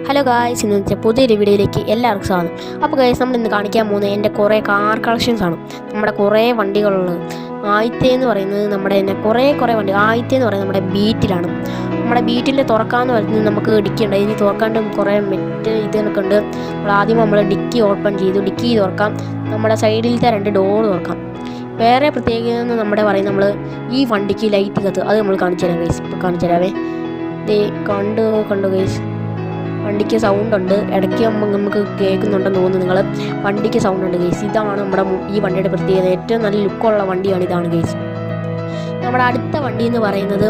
Hello guys, ഇന്ന് വെച്ചാൽ പുതിയൊരു വീഡിയോയിലേക്ക് എല്ലാവർക്കും സ്വാഗതം. അപ്പോൾ ഗായ്സ്, നമ്മൾ ഇന്ന് കാണിക്കാൻ പോകുന്നത് എൻ്റെ കുറേ കാർ കളക്ഷൻസ് ആണ്. നമ്മുടെ കുറേ വണ്ടികളുള്ളത്. ആദ്യത്തേന്ന് പറയുന്നത് നമ്മുടെ തന്നെ കുറേ വണ്ടി. ആദ്യത്തേന്ന് പറയുന്നത് നമ്മുടെ ബീറ്റിലാണ്. നമ്മുടെ ബീറ്റിൻ്റെ തുറക്കാമെന്ന് പറയുന്നത് നമുക്ക് ഡിക്കിയുണ്ട്. ഇനി തുറക്കാണ്ട് കുറേ ഇതൊക്കെ ഉണ്ട്. നമ്മൾ ഡിക്കി ഓപ്പൺ ചെയ്തു. ഡിക്കി തുറക്കാം. നമ്മുടെ സൈഡിലത്തെ 2 ഡോർ തുറക്കാം. വേറെ പ്രത്യേകത നമ്മുടെ പറയും, നമ്മൾ ഈ വണ്ടിക്ക് ലൈറ്റ് കത്ത് അത് നമ്മൾ കാണിച്ചു തരാം ഗൈസ്. ഇപ്പോൾ കാണിച്ചു തരാവേ. കണ്ടു ഗൈസ്, വണ്ടിക്ക് സൗണ്ട് ഉണ്ട്. ഇടയ്ക്ക് നമുക്ക് കേൾക്കുന്നുണ്ടെന്ന് തോന്നുന്നു നിങ്ങൾ. വണ്ടിക്ക് സൗണ്ട് ഉണ്ട് ഗൈസ്. ഇതാണ് നമ്മുടെ ഈ വണ്ടിയുടെ പ്രത്യേകത. ഏറ്റവും നല്ല ലുക്കുള്ള വണ്ടിയാണ് ഇതാണ് ഗൈസ്. നമ്മുടെ അടുത്ത വണ്ടി എന്ന് പറയുന്നത്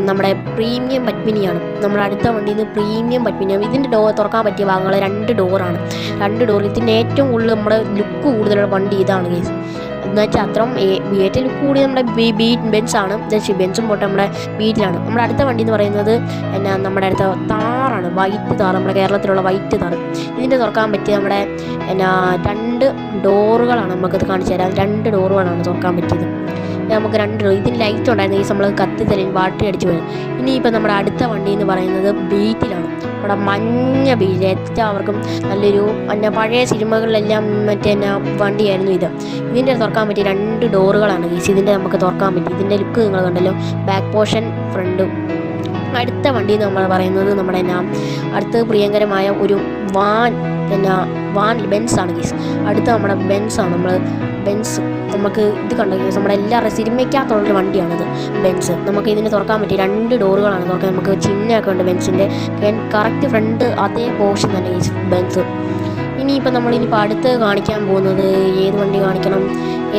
നമ്മുടെ പ്രീമിയം പത്മിനിയാണ്. നമ്മുടെ അടുത്ത വണ്ടിയിൽ നിന്ന് പ്രീമിയം പത്മിനിയാണ്. ഇതിൻ്റെ ഡോർ തുറക്കാൻ പറ്റിയ ഭാഗങ്ങൾ 2 ഡോറാണ്. 2 ഡോർ. ഇതിൻ്റെ ഏറ്റവും കൂടുതൽ നമ്മുടെ ലുക്ക് കൂടുതലുള്ള വണ്ടി ഇതാണ് ഗൈസ്. എന്ന് വെച്ചാൽ അത്രയും ഏറ്റവും ലുക്ക് കൂടി നമ്മുടെ ബെൻസാണ്. ബെൻസും പോട്ടെ നമ്മുടെ ബീറ്റിലാണ്. നമ്മുടെ അടുത്ത വണ്ടി എന്ന് പറയുന്നത് നമ്മുടെ അടുത്ത താറാണ്. വൈറ്റ് താർ, നമ്മുടെ കേരളത്തിലുള്ള വൈറ്റ് താർ. ഇതിൻ്റെ തുറക്കാൻ പറ്റിയ നമ്മുടെ 2 ഡോറുകളാണ്. നമുക്കത് കാണിച്ചു തരാം. 2 ഡോറുകളാണ് തുറക്കാൻ പറ്റിയത്. നമുക്ക് 2 ഡോർ. ഇതിന് ലൈറ്റ് ഉണ്ടായിരുന്നു ഈ നമ്മൾ കത്തി തരും ബാറ്ററി അടിച്ച് വരും. ഇനിയിപ്പോൾ നമ്മുടെ അടുത്ത വണ്ടി എന്ന് പറയുന്നത് ബീറ്റിലാണ്. നമ്മുടെ മഞ്ഞ ബീറ്റ്. എല്ലാവർക്കും നല്ലൊരു പഴയ സിനിമകളിലെല്ലാം വണ്ടിയായിരുന്നു ഇത്. ഇതിൻ്റെ തുറക്കാൻ പറ്റിയ 2 ഡോറുകളാണ് ഗീസ്. ഇതിൻ്റെ നമുക്ക് തുറക്കാൻ പറ്റി. ഇതിൻ്റെ ലുക്ക് നിങ്ങൾ കണ്ടല്ലോ. ബാക്ക് പോർഷൻ, ഫ്രണ്ടും. അടുത്ത വണ്ടി നമ്മൾ പറയുന്നത് നമ്മുടെ അടുത്ത പ്രിയങ്കരമായ ഒരു വാൻ ബെൻസാണ് ഗീസ്. അടുത്ത നമ്മുടെ ബെൻസാണ്. ബെൻസ് നമുക്ക് ഇത് കണ്ട ഗീസ്, നമ്മുടെ എല്ലാവരുടെ സിനിമയ്ക്കകത്തുള്ളൊരു വണ്ടിയാണിത് ബെൻസ്. നമുക്ക് ഇതിന് തുറക്കാൻ പറ്റി 2 ഡോറുകളാണ് തുറക്കാൻ. നമുക്ക് ചിഹ്നമൊക്കെ ഉണ്ട് ബെൻസിൻ്റെ. കറക്റ്റ് ഫ്രണ്ട് അതേ പോർഷൻ തന്നെ ഗീസ് ബെൻസ്. ഇനിയിപ്പോൾ അടുത്ത് കാണിക്കാൻ പോകുന്നത് ഏത് വണ്ടി കാണിക്കണം,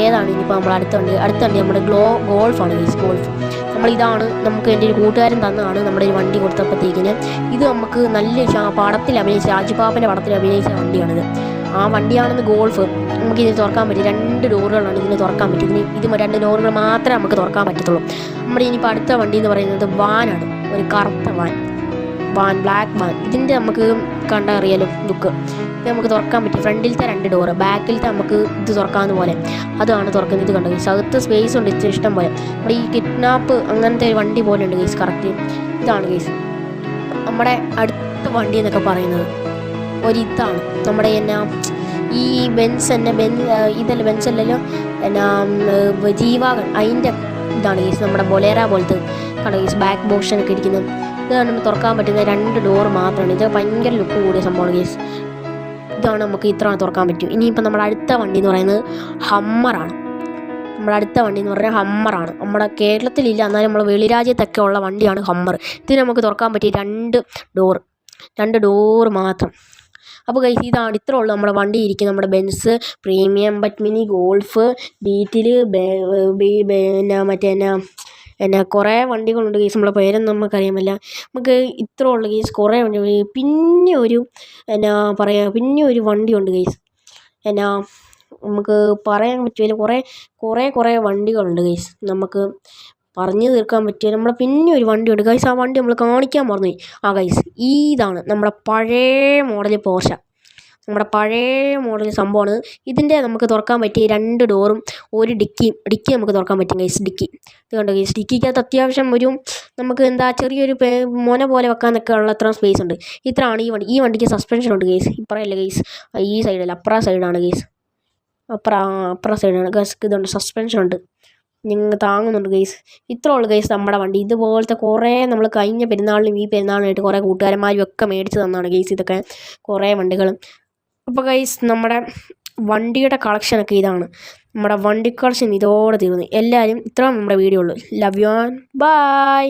ഏതാണ് ഇനിയിപ്പോൾ നമ്മൾ അടുത്ത വണ്ടി നമ്മുടെ ഗോൾഫാണ് ഗീസ്. ഗോൾഫ് ഇതാണ് നമുക്ക് എൻ്റെ ഒരു കൂട്ടുകാരൻ തന്നതാണ് നമ്മുടെ ഒരു വണ്ടി കൊടുത്തപ്പോഴത്തേക്കിന്. ഇത് നമുക്ക് നല്ല പടത്തിൽ അഭിനയിച്ച രാജുപാപ്പൻ്റെ പടത്തിൽ അഭിനയിച്ച വണ്ടിയാണിത്. ആ വണ്ടിയാണെന്ന് ഗോൾഫ്. നമുക്ക് ഇതിന് തുറക്കാൻ പറ്റും. 2 ഡോറുകളാണ് ഇതിന് തുറക്കാൻ പറ്റും. ഇത് 2 ഡോറുകൾ മാത്രമേ നമുക്ക് തുറക്കാൻ പറ്റത്തുള്ളൂ. ഇനിയിപ്പോൾ അടുത്ത വണ്ടി എന്ന് പറയുന്നത് വാനാണ്. ഒരു കറുത്ത ബ്ലാക്ക് വാൻ. ഇതിൻ്റെ നമുക്ക് കണ്ടറിയാലോ ലുക്ക്. ഇത് നമുക്ക് തുറക്കാൻ പറ്റും. ഫ്രണ്ടിലത്തെ 2 ഡോറ്, ബാക്കിലത്തെ നമുക്ക് ഇത് തുറക്കാവുന്ന പോലെ അതാണ് തുറക്കുന്നത്. ഇത് കണ്ടോ ഗൈസ്, അകത്ത് സ്പേസ് ഉണ്ട് ഇഷ്ടം പോലെ. നമ്മുടെ ഈ കിഡ്നാപ്പ് അങ്ങനത്തെ ഒരു വണ്ടി പോലെ ഉണ്ട് ഗൈസ്. കറക്റ്റ് ഇതാണ് ഗൈസ് നമ്മുടെ അടുത്ത വണ്ടി എന്നൊക്കെ പറയുന്നത്. ഇതാണ് നമ്മുടെ ഈ ബെൻസ് ഇതല്ല ബെൻസല്ലല്ലോ ജീവാഗൺ. അതിൻ്റെ ഇതാണ് ഗൈസ് നമ്മുടെ ബൊലേറ പോലത്തെ കണ്ടോ ഗൈസ്. ബാക്ക് പോർഷനൊക്കെ ഇരിക്കുന്നത്. ഇതാണ് നമുക്ക് തുറക്കാൻ പറ്റുന്ന 2 ഡോർ മാത്രമാണ്. ഇത് ഭയങ്കര ലുക്ക് കൂടിയ സംഭവമാണ് ഗൈസ്. ഇതാണ് നമുക്ക് ഇത്ര തുറക്കാൻ പറ്റും. ഇനിയിപ്പോൾ നമ്മുടെ അടുത്ത വണ്ടി എന്ന് പറയുന്നത് ഹമ്മറാണ്. നമ്മുടെ കേരളത്തിലില്ല, എന്നാലും നമ്മൾ വെളിരാജ്യത്തൊക്കെ ഉള്ള വണ്ടിയാണ് ഹമ്മർ. ഇതിന് നമുക്ക് തുറക്കാൻ പറ്റിയ 2 ഡോർ മാത്രം. അപ്പോൾ ഗൈസ്, ഇതാണ് ഇത്ര ഉള്ളൂ നമ്മുടെ വണ്ടി ഇരിക്കുന്നത്. നമ്മുടെ ബെൻസ്, പ്രീമിയം പത്മിനി, ഗോൾഫ്, ബീറ്റിൽ, കുറേ വണ്ടികളുണ്ട് ഗൈസ്. നമ്മളെ പേരൊന്നും നമുക്കറിയാമല്ല. നമുക്ക് ഇത്ര ഉള്ള ഗൈസ്. കുറേ വണ്ടി. പിന്നെ ഒരു വണ്ടിയുണ്ട് ഗൈസ്. നമുക്ക് പറയാൻ പറ്റില്ല. കുറേ വണ്ടികളുണ്ട് ഗൈസ്. നമുക്ക് പറഞ്ഞു തീർക്കാൻ പറ്റിയ പിന്നെ ഒരു വണ്ടിയുണ്ട് ഗൈസ്. ആ വണ്ടി നമ്മൾ കാണിക്കാൻ മറന്നുപോയി. ഗൈസ്, ഇതാണ് നമ്മുടെ പഴയ മോഡൽ പോർഷ. നമ്മുടെ പഴയ മോഡൽ സംഭവമാണ്. ഇതിൻ്റെ നമുക്ക് തുറക്കാൻ പറ്റിയ 2 ഡോറും ഒരു ഡിക്കി നമുക്ക് തുറക്കാൻ പറ്റും ഗൈസ്. ഡിക്കി ഇത് കണ്ടോ ഗൈസ്. ഡിക്കിക്കകത്ത് അത്യാവശ്യം നമുക്ക് ചെറിയൊരു മോന പോലെ വെക്കാനൊക്കെ ഉള്ള അത്ര സ്പേസ് ഉണ്ട്. ഇത്രയാണ് ഈ വണ്ടിക്ക് സസ്പെൻഷൻ ഉണ്ട് ഗൈസ്. ഇപ്പറയല്ല ഗൈസ്, ഈ സൈഡല്ല, അപ്പുറ സൈഡാണ് ഗൈസ്. അപ്പുറ സൈഡാണ് ഗൈസ്. ഇതുണ്ട്, സസ്പെൻഷൻ ഉണ്ട്. നിങ്ങൾ താങ്ങുന്നുണ്ട് ഗൈസ്. ഇത്ര ഉള്ളു ഗൈസ് നമ്മുടെ വണ്ടി. ഇതുപോലത്തെ കുറേ നമ്മൾ കഴിഞ്ഞ പെരുന്നാളിനും ഈ പെരുന്നാളിനായിട്ട് കുറേ കൂട്ടുകാരന്മാരും ഒക്കെ മേടിച്ച് തന്നാണ് ഗൈസ് ഇതൊക്കെ കുറേ വണ്ടികളും. അപ്പോൾ ഗൈസ്, നമ്മുടെ വണ്ടിയുടെ കളക്ഷനൊക്കെ ഇതാണ്. നമ്മുടെ വണ്ടി കളക്ഷൻ ഇതോടെ തീർന്നു. എല്ലാവരും ഇത്രയും നമ്മുടെ വീഡിയോ ഉള്ളൂ. Love you and by.